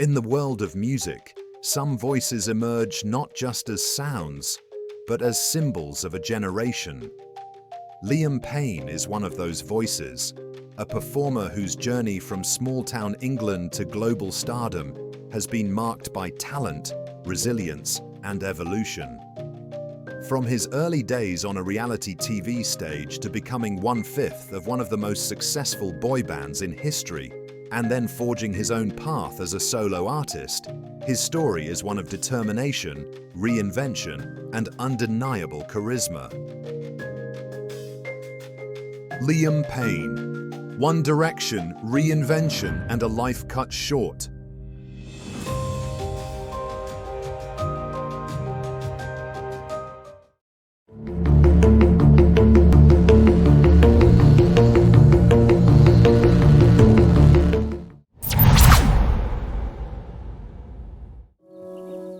In the world of music, some voices emerge not just as sounds, but as symbols of a generation. Liam Payne is one of those voices, a performer whose journey from small-town England to global stardom has been marked by talent, resilience, and evolution. From his early days on a reality TV stage to becoming one-fifth of one of the most successful boy bands in history, and then forging his own path as a solo artist, his story is one of determination, reinvention, and undeniable charisma. Liam Payne. One direction, reinvention, and a life cut short.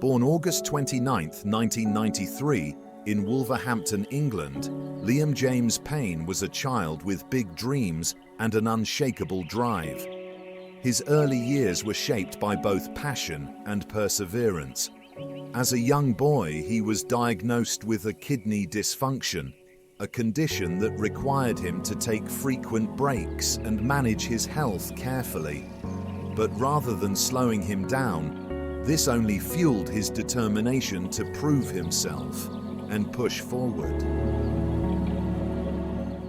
Born August 29, 1993, in Wolverhampton, England, Liam James Payne was a child with big dreams and an unshakable drive. His early years were shaped by both passion and perseverance. As a young boy, he was diagnosed with a kidney dysfunction, a condition that required him to take frequent breaks and manage his health carefully. But rather than slowing him down, this only fueled his determination to prove himself and push forward.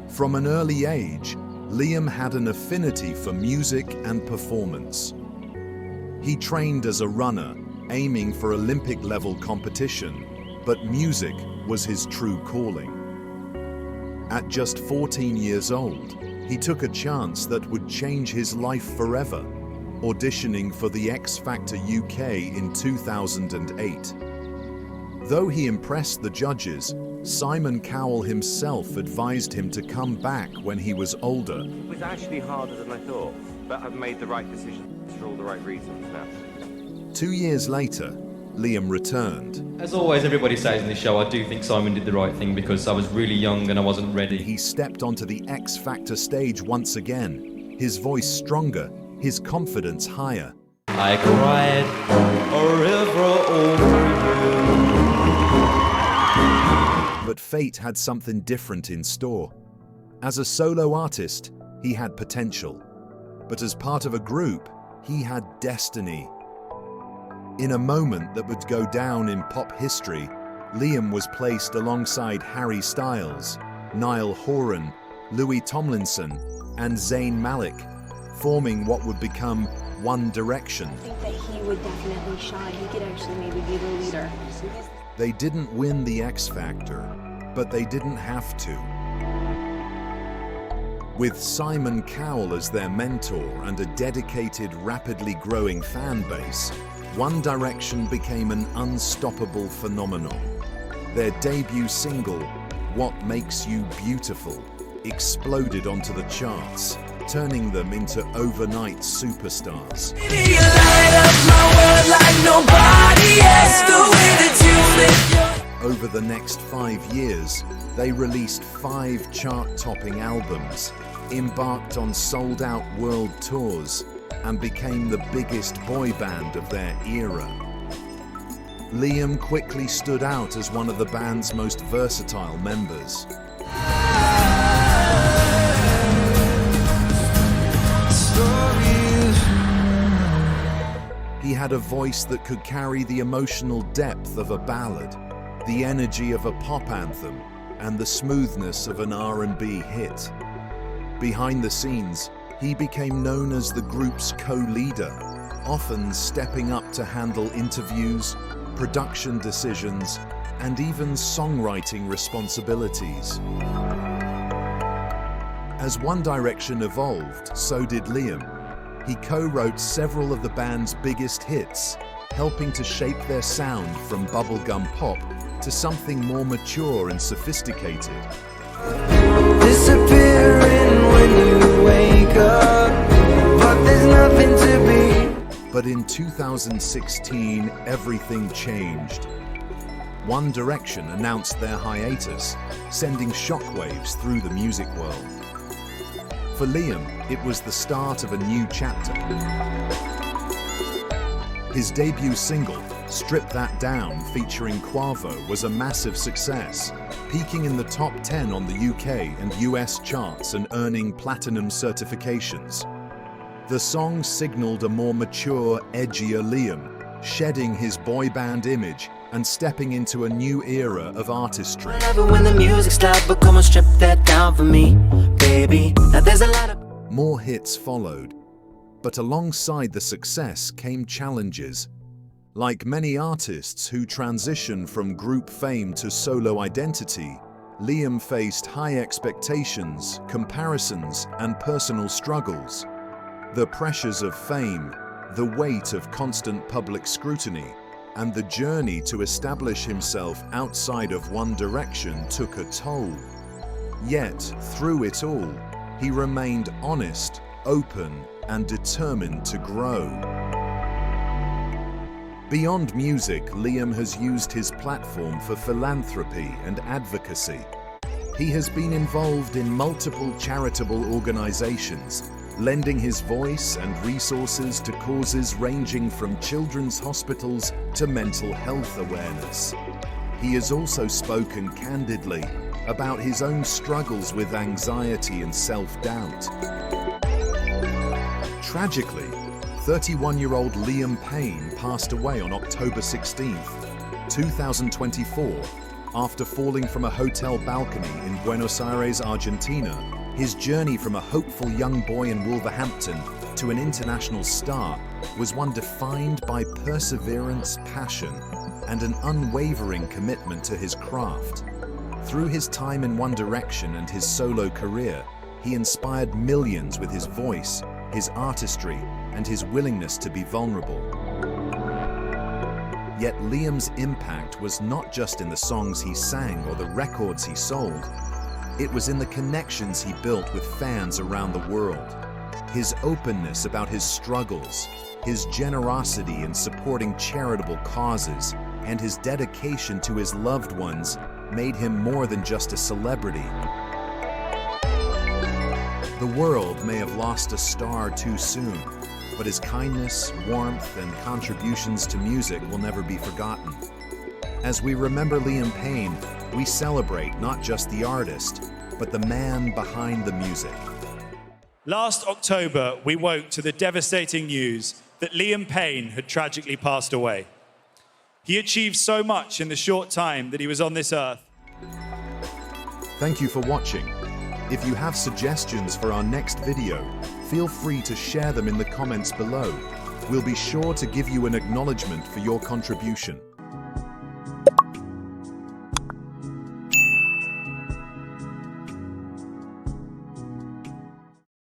From an early age, Liam had an affinity for music and performance. He trained as a runner, aiming for Olympic-level competition, but music was his true calling. At just 14 years old, he took a chance that would change his life forever, auditioning for the X Factor UK in 2008. Though he impressed the judges, Simon Cowell himself advised him to come back when he was older. It was actually harder than I thought, but I've made the right decision for all the right reasons now. 2 years later, Liam returned. As always, everybody says in this show, I do think Simon did the right thing because I was really young and I wasn't ready. He stepped onto the X Factor stage once again, his voice stronger, his confidence higher. I cried a river over you. But fate had something different in store. As a solo artist, he had potential. But as part of a group, he had destiny. In a moment that would go down in pop history, Liam was placed alongside Harry Styles, Niall Horan, Louis Tomlinson, and Zayn Malik, forming what would become One Direction. I think that he would definitely shine. He could actually maybe be the leader. They didn't win the X Factor, but they didn't have to. With Simon Cowell as their mentor and a dedicated, rapidly growing fan base, One Direction became an unstoppable phenomenon. Their debut single, What Makes You Beautiful, exploded onto the charts, turning them into overnight superstars. Over the next 5 years, they released 5 chart-topping albums, embarked on sold-out world tours, and became the biggest boy band of their era. Liam quickly stood out as one of the band's most versatile members. He had a voice that could carry the emotional depth of a ballad, the energy of a pop anthem, and the smoothness of an R&B hit. Behind the scenes, he became known as the group's co-leader, often stepping up to handle interviews, production decisions, and even songwriting responsibilities. As One Direction evolved, so did Liam. He co-wrote several of the band's biggest hits, helping to shape their sound from bubblegum pop to something more mature and sophisticated. Disappearing when you wake up, but there's nothing to be. But in 2016, everything changed. One Direction announced their hiatus, sending shockwaves through the music world. For Liam, it was the start of a new chapter. His debut single, Strip That Down, featuring Quavo, was a massive success, peaking in the top 10 on the UK and US charts and earning platinum certifications. The song signaled a more mature, edgier Liam, shedding his boy band image and stepping into a new era of artistry. When the music's loud, but come on, strip that down for me, baby. Now there's a lot of More hits followed, but alongside the success came challenges. Like many artists who transition from group fame to solo identity, Liam faced high expectations, comparisons, and personal struggles. The pressures of fame, the weight of constant public scrutiny, and the journey to establish himself outside of One Direction took a toll. Yet, through it all, he remained honest, open, and determined to grow. Beyond music, Liam has used his platform for philanthropy and advocacy. He has been involved in multiple charitable organizations, lending his voice and resources to causes ranging from children's hospitals to mental health awareness. He has also spoken candidly about his own struggles with anxiety and self-doubt. Tragically, 31-year-old Liam Payne passed away on October 16, 2024, after falling from a hotel balcony in Buenos Aires, Argentina. His journey from a hopeful young boy in Wolverhampton to an international star was one defined by perseverance, passion, and an unwavering commitment to his craft. Through his time in One Direction and his solo career, he inspired millions with his voice, his artistry, and his willingness to be vulnerable. Yet Liam's impact was not just in the songs he sang or the records he sold. It was in the connections he built with fans around the world. His openness about his struggles, his generosity in supporting charitable causes, and his dedication to his loved ones made him more than just a celebrity. The world may have lost a star too soon, but his kindness, warmth, and contributions to music will never be forgotten. As we remember Liam Payne, we celebrate not just the artist, but the man behind the music. Last October, we woke to the devastating news that Liam Payne had tragically passed away. He achieved so much in the short time that he was on this earth. Thank you for watching. If you have suggestions for our next video, feel free to share them in the comments below. We'll be sure to give you an acknowledgement for your contribution.